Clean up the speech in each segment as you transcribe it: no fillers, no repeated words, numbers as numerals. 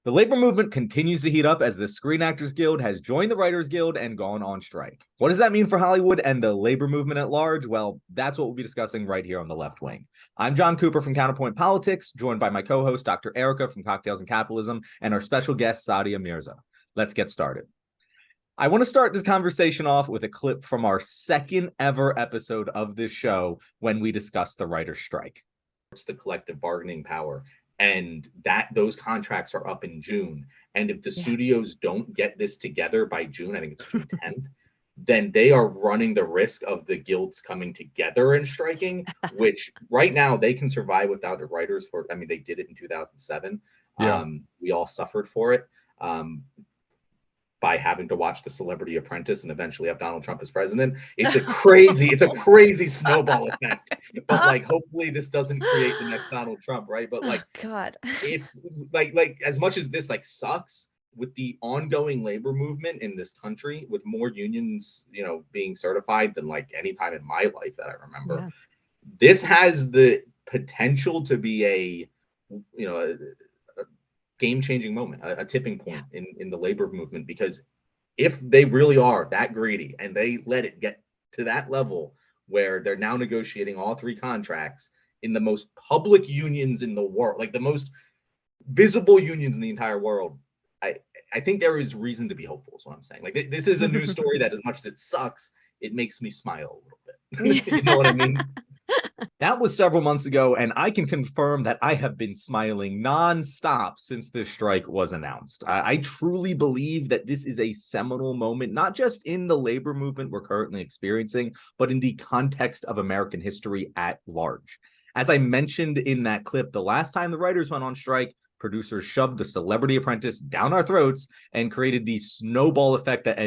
The labor movement continues to heat up as the Screen Actors Guild has joined the Writers Guild and gone on strike. What does that mean for Hollywood and the labor movement at large? Well, that's what we'll be discussing right here on the Left Wing. I'm John Cooper from Counterpoint Politics, joined by my co-host, Dr. Erica from Cocktails and Capitalism, and our special guest, Sadia Mirza. Let's get started. I want to start this conversation off with a clip from our second ever episode of this show when we discussed the writer's strike. It's the collective bargaining power, and that those contracts are up in June. And if the studios don't get this together by June, I think it's June 10th, then they are running the risk of the guilds coming together and striking, which right now they can survive without the writers for, I mean, they did it in 2007. We all suffered for it. By having to watch The Celebrity Apprentice and eventually have Donald Trump as president. It's a crazy snowball effect. But like, hopefully this doesn't create the next Donald Trump, right? But like, God, if like as much as this like sucks, with the ongoing labor movement in this country, with more unions, being certified than like any time in my life that I remember, this has the potential to be a game-changing moment, a tipping point in the labor movement, because if they really are that greedy and they let it get to that level where they're now negotiating all three contracts in the most public unions in the world, like the most visible unions in the entire world, I think there is reason to be hopeful is what I'm saying. Like, this is a news story that, as much as it sucks, it makes me smile a little bit. You know what I mean? That was several months ago, and I can confirm that I have been smiling nonstop since this strike was announced. I truly believe that this is a seminal moment, not just in the labor movement we're currently experiencing, but in the context of American history at large. As I mentioned in that clip, the last time the writers went on strike, producers shoved The Celebrity Apprentice down our throats and created the snowball effect that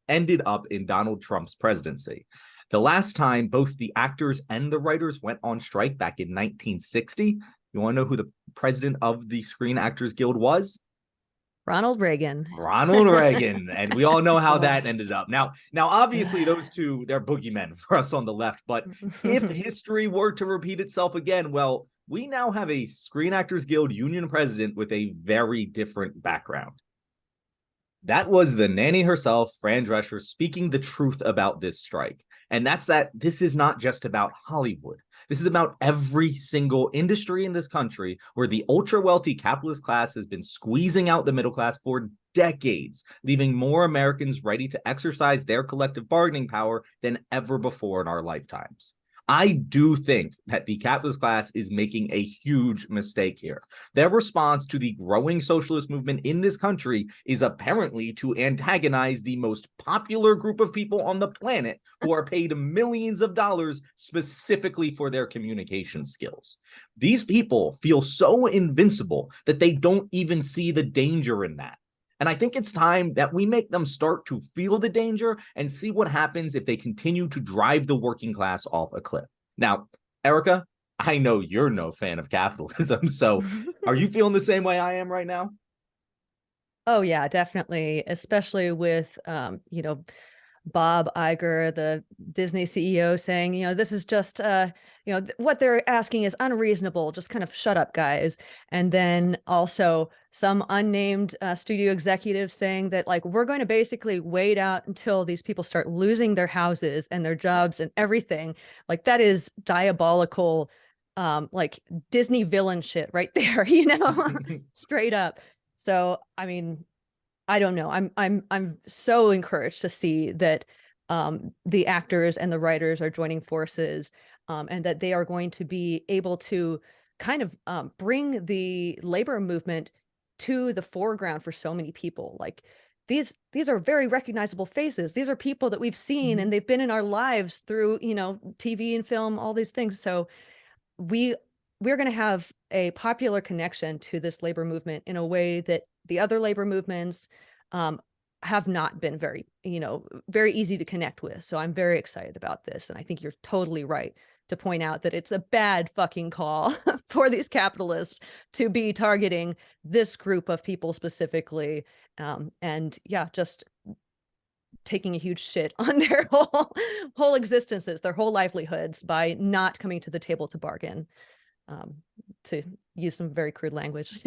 ended up in Donald Trump's presidency. The last time both the actors and the writers went on strike back in 1960, you want to know who the president of the Screen Actors Guild was? Ronald Reagan. Ronald Reagan. And we all know how that ended up. Now, obviously, those two, they're boogeymen for us on the left. But if history were to repeat itself again, well, we now have a Screen Actors Guild union president with a very different background. That was the nanny herself, Fran Drescher, speaking the truth about this strike. And that's that this is not just about Hollywood. This is about every single industry in this country where the ultra-wealthy capitalist class has been squeezing out the middle class for decades, leaving more Americans ready to exercise their collective bargaining power than ever before in our lifetimes. I do think that the capitalist class is making a huge mistake here. Their response to the growing socialist movement in this country is apparently to antagonize the most popular group of people on the planet who are paid millions of dollars specifically for their communication skills. These people feel so invincible that they don't even see the danger in that. And I think it's time that we make them start to feel the danger and see what happens if they continue to drive the working class off a cliff. Now, Erica, I know you're no fan of capitalism, so are you feeling the same way I am right now? Oh, yeah, definitely. Especially with, Bob Iger, the Disney CEO, saying, this is just, what they're asking is unreasonable. Just kind of shut up, guys. And then also some unnamed studio executives saying that, like, we're going to basically wait out until these people start losing their houses and their jobs and everything. Like, that is diabolical, like Disney villain shit right there, straight up. So, I mean, I don't know. I'm so encouraged to see that the actors and the writers are joining forces, and that they are going to be able to kind of bring the labor movement to the foreground for so many people. Like, these are very recognizable faces. These are people that we've seen and they've been in our lives through, TV and film, all these things. So we're going to have a popular connection to this labor movement in a way that the other labor movements have not been very easy to connect with. So I'm very excited about this. And I think you're totally right to point out that it's a bad fucking call for these capitalists to be targeting this group of people specifically. And yeah, just taking a huge shit on their whole existences, their whole livelihoods, by not coming to the table to bargain, to use some very crude language.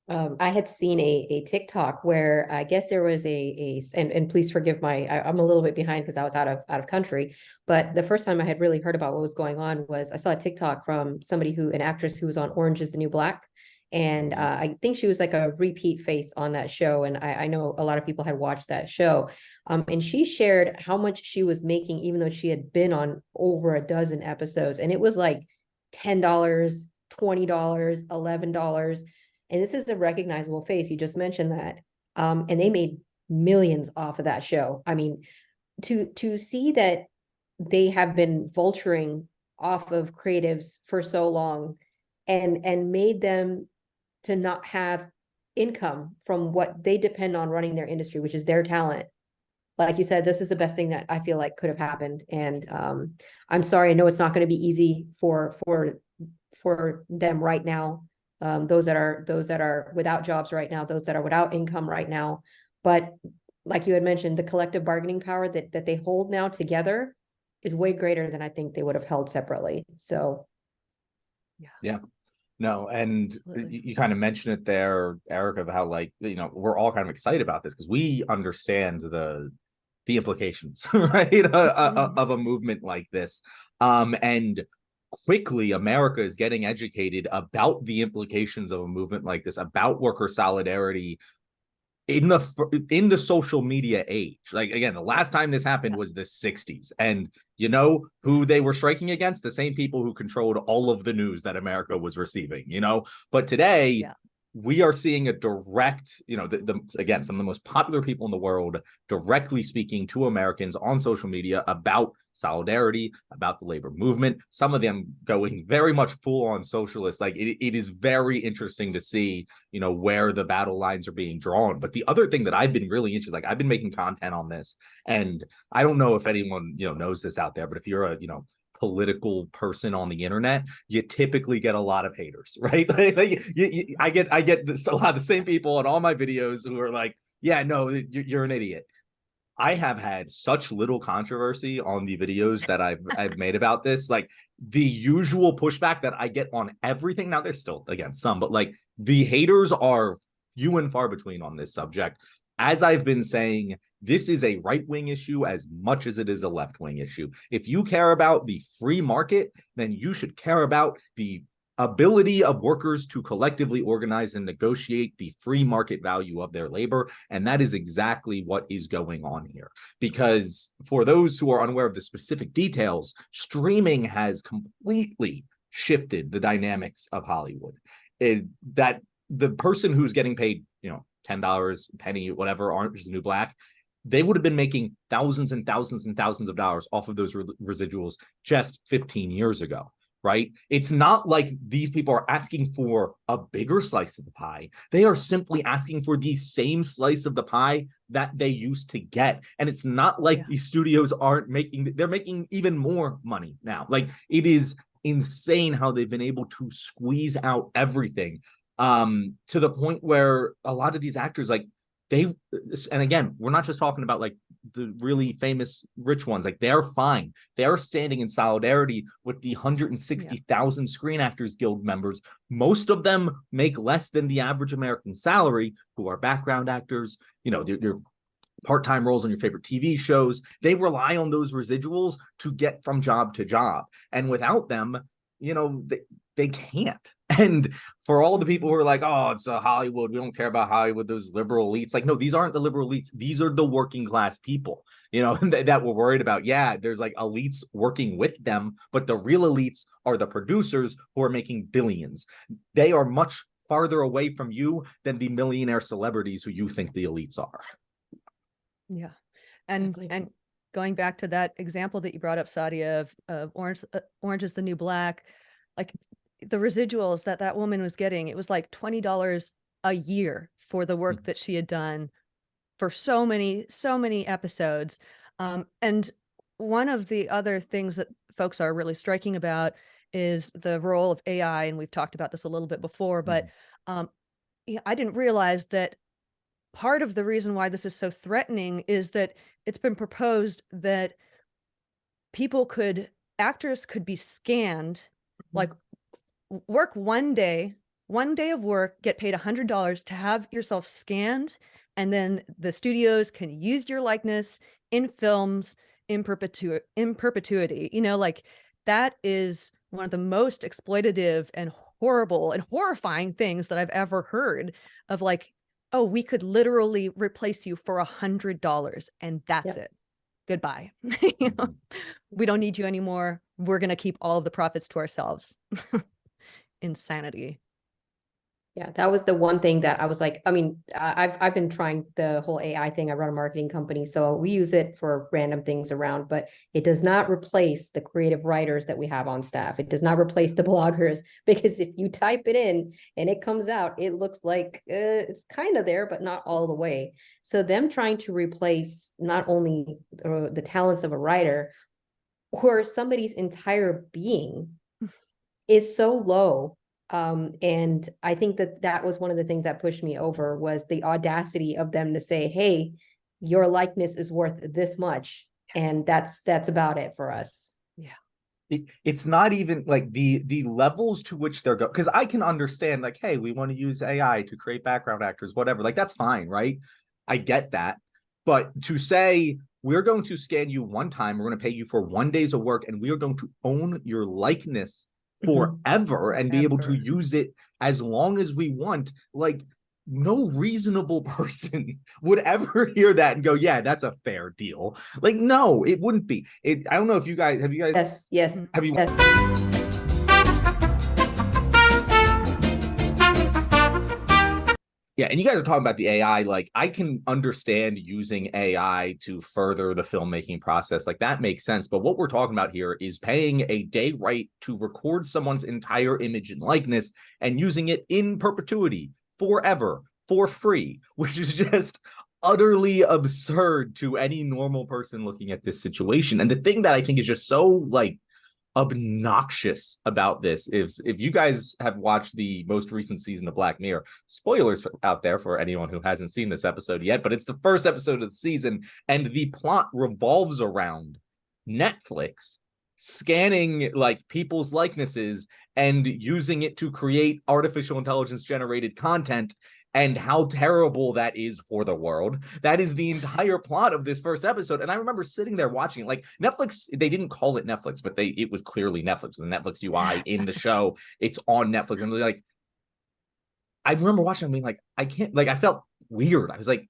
I had seen a TikTok where I guess there was and please forgive I'm a little bit behind because I was out of country, but the first time I had really heard about what was going on was I saw a TikTok from an actress who was on Orange is the New Black. And I think she was like a repeat face on that show. And I know a lot of people had watched that show. And she shared how much she was making, even though she had been on over a dozen episodes. And it was like $10, $20, $11. And this is a recognizable face. You just mentioned that. And they made millions off of that show. I mean, to see that they have been vulturing off of creatives for so long and made them to not have income from what they depend on running their industry, which is their talent. Like you said, this is the best thing that I feel like could have happened. And I'm sorry, I know it's not going to be easy for them right now. Those that are without jobs right now, those that are without income right now. But like you had mentioned, the collective bargaining power that they hold now together is way greater than I think they would have held separately. So Yeah. No, and Absolutely. you kind of mentioned it there, Eric, of how, like, we're all kind of excited about this because we understand the implications, right, of a movement like this. And quickly America is getting educated about the implications of a movement like this, about worker solidarity in the social media age. Like, again, the last time this happened was the 60s, and you know who they were striking against? The same people who controlled all of the news that America was receiving, but today we are seeing a direct, again, some of the most popular people in the world directly speaking to Americans on social media about solidarity, about the labor movement, some of them going very much full on socialist. Like, it is very interesting to see, where the battle lines are being drawn. But the other thing that I've been really interested, like, I've been making content on this, and I don't know if anyone, knows this out there, but if you're a, political person on the internet, you typically get a lot of haters, right? I get a lot of the same people on all my videos who are like, yeah, no, you're an idiot. I have had such little controversy on the videos that I've made about this. Like, the usual pushback that I get on everything. Now, there's still, again, some, but like, the haters are few and far between on this subject. As I've been saying, this is a right-wing issue as much as it is a left-wing issue. If you care about the free market, then you should care about the ability of workers to collectively organize and negotiate the free market value of their labor. And that is exactly what is going on here. Because for those who are unaware of the specific details, streaming has completely shifted the dynamics of Hollywood. That the person who's getting paid, $10, penny, whatever, Orange is the New Black, they would have been making thousands and thousands and thousands of dollars off of those residuals just 15 years ago. Right? It's not like these people are asking for a bigger slice of the pie. They are simply asking for the same slice of the pie that they used to get. And it's not like these studios they're making even more money now. Like, it is insane how they've been able to squeeze out everything, to the point where a lot of these actors, like, and again, we're not just talking about like the really famous rich ones. Like, they're fine. They're standing in solidarity with the 160,000 Screen Actors Guild members. Most of them make less than the average American salary, who are background actors, they're part-time roles on your favorite TV shows. They rely on those residuals to get from job to job. And without them, they can't. And for all the people who are like, oh, it's a Hollywood, we don't care about Hollywood, those liberal elites. Like, no, these aren't the liberal elites. These are the working class people, that we're worried about. Yeah, there's like elites working with them, but the real elites are the producers who are making billions. They are much farther away from you than the millionaire celebrities who you think the elites are. Yeah. And going back to that example that you brought up, Sadia, of Orange is the New Black, like, the residuals that woman was getting, it was like $20 a year for the work that she had done for so many episodes. And one of the other things that folks are really striking about is the role of AI. And we've talked about this a little bit before, but I didn't realize that part of the reason why this is so threatening is that it's been proposed that actors could be scanned, like, work one day one day of work, get paid $100 to have yourself scanned, and then the studios can use your likeness in films in perpetuity. You know, like that is one of the most exploitative and horrible and horrifying things that I've ever heard of, like, oh, we could literally replace you for $100 and that's Yep. it. Goodbye. You know, we don't need you anymore. We're going to keep all of the profits to ourselves. Insanity. Yeah, that was the one thing that I was like, I mean, I've been trying the whole AI thing. I run a marketing company, so we use it for random things around, but it does not replace the creative writers that we have on staff. It does not replace the bloggers, because if you type it in and it comes out, it looks like it's kind of there, but not all the way. So them trying to replace not only the talents of a writer or somebody's entire being is so low. And I think that that was one of the things that pushed me over, was the audacity of them to say, hey, your likeness is worth this much. And that's about it for us. Yeah. It's not even like the levels to which they're going, because I can understand, like, hey, we want to use AI to create background actors, whatever, like that's fine, right? I get that. But to say, we're going to scan you one time, we're going to pay you for 1 day of work, and we are going to own your likeness forever and be able to use it as long as we want, like, no reasonable person would ever hear that and go, yeah, that's a fair deal. Like, no, it wouldn't be. I don't know if you guys have Yes. have you Yes. Yeah, and you guys are talking about the AI. Like, I can understand using AI to further the filmmaking process. Like, that makes sense. But what we're talking about here is paying a day rate to record someone's entire image and likeness and using it in perpetuity, forever, for free, which is just utterly absurd to any normal person looking at this situation. And the thing that I think is just so, like, obnoxious about this is, if you guys have watched the most recent season of Black Mirror, spoilers out there for anyone who hasn't seen this episode yet, but it's the first episode of the season, and the plot revolves around Netflix scanning, like, people's likenesses and using it to create artificial intelligence generated content, and how terrible that is for the world. That is the entire plot of this first episode. And I remember sitting there watching it. Like, Netflix, they didn't call it Netflix, but it was clearly Netflix. The Netflix UI in the show, it's on Netflix. And like, I remember watching it being like, I can't, like, I felt weird. I was like,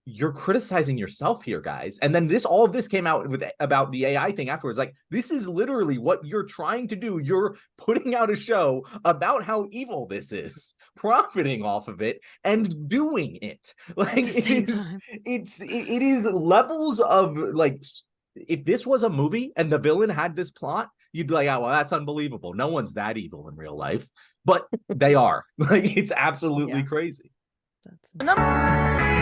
you're criticizing yourself here, guys. And then all of this came out about the AI thing afterwards. Like, this is literally what you're trying to do. You're putting out a show about how evil this is, profiting off of it and doing it. Like, it is levels of, like, if this was a movie and the villain had this plot, you'd be like, oh, well, that's unbelievable. No one's that evil in real life, but they are. Like, it's absolutely crazy. That's